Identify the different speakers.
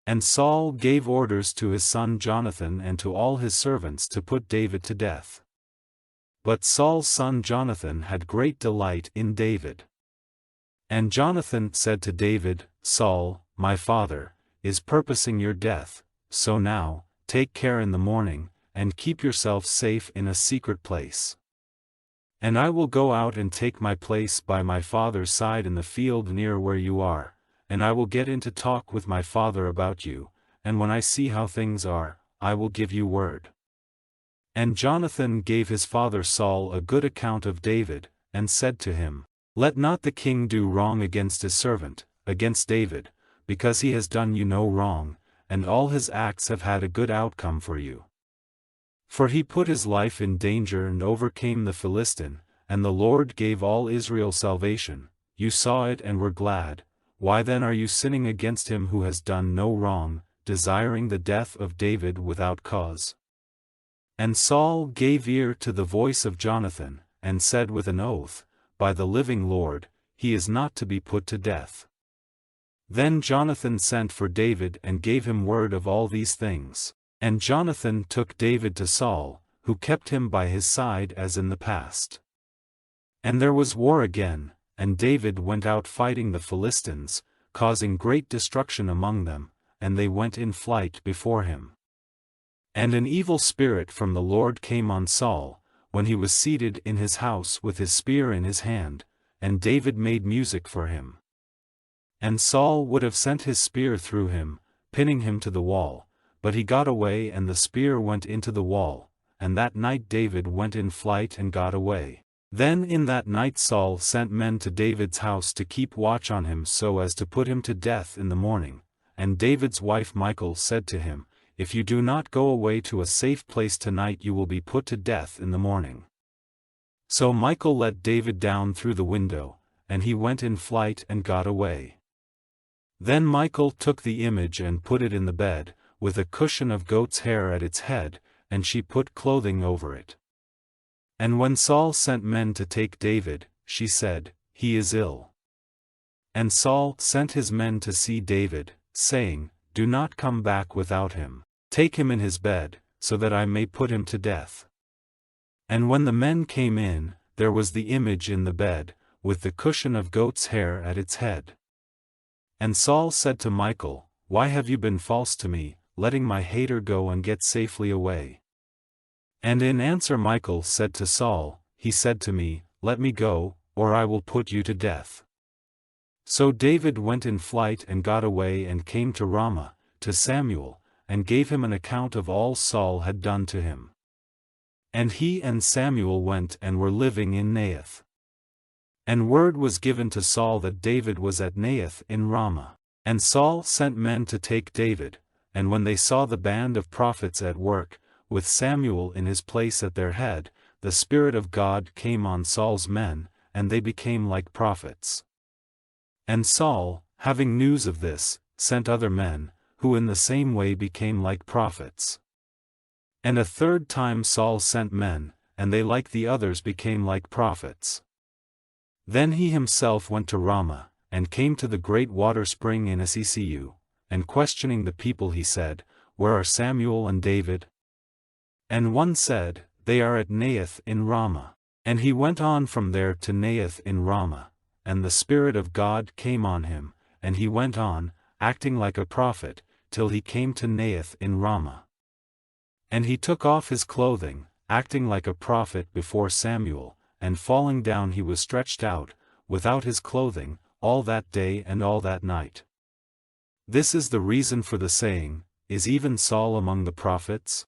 Speaker 1: And Saul gave orders to his son Jonathan and to all his servants to put David to death. But Saul's son Jonathan had great delight in David. And Jonathan said to David, Saul, my father, is purposing your death, so now, take care in the morning, and keep yourself safe in a secret place. And I will go out and take my place by my father's side in the field near where you are, and I will get in to talk with my father about you, and when I see how things are, I will give you word. And Jonathan gave his father Saul a good account of David, and said to him, Let not the king do wrong against his servant, against David, because he has done you no wrong, and all his acts have had a good outcome for you. For he put his life in danger and overcame the Philistine, and the Lord gave all Israel salvation. You saw it and were glad. Why then are you sinning against him who has done no wrong, desiring the death of David without cause? And Saul gave ear to the voice of Jonathan, and said with an oath, By the living Lord, he is not to be put to death. Then Jonathan sent for David and gave him word of all these things. And Jonathan took David to Saul, who kept him by his side as in the past. And there was war again, and David went out fighting the Philistines, causing great destruction among them, and they went in flight before him. And an evil spirit from the Lord came on Saul, when he was seated in his house with his spear in his hand, and David made music for him. And Saul would have sent his spear through him, pinning him to the wall, but he got away and the spear went into the wall, and that night David went in flight and got away. Then in that night Saul sent men to David's house to keep watch on him so as to put him to death in the morning, and David's wife Michal said to him, If you do not go away to a safe place tonight you will be put to death in the morning. So Michal let David down through the window, and he went in flight and got away. Then Michal took the image and put it in the bed, with a cushion of goat's hair at its head, and she put clothing over it. And when Saul sent men to take David, she said, He is ill. And Saul sent his men to see David, saying, Do not come back without him. Take him in his bed, so that I may put him to death. And when the men came in, there was the image in the bed, with the cushion of goat's hair at its head. And Saul said to Michal, Why have you been false to me, letting my hater go and get safely away? And in answer Michal said to Saul, He said to me, Let me go, or I will put you to death. So David went in flight and got away and came to Ramah, to Samuel, and gave him an account of all Saul had done to him. And he and Samuel went and were living in Naioth. And word was given to Saul that David was at Naioth in Ramah. And Saul sent men to take David, and when they saw the band of prophets at work, with Samuel in his place at their head, the Spirit of God came on Saul's men, and they became like prophets. And Saul, having news of this, sent other men, who in the same way became like prophets. And a third time Saul sent men, and they like the others became like prophets. Then he himself went to Ramah, and came to the great water spring in Essecu, and questioning the people he said, Where are Samuel and David? And one said, They are at Naioth in Ramah. And he went on from there to Naioth in Ramah, and the Spirit of God came on him, and he went on, acting like a prophet, till he came to Naioth in Ramah. And he took off his clothing, acting like a prophet before Samuel, and falling down he was stretched out, without his clothing, all that day and all that night. This is the reason for the saying, Is even Saul among the prophets?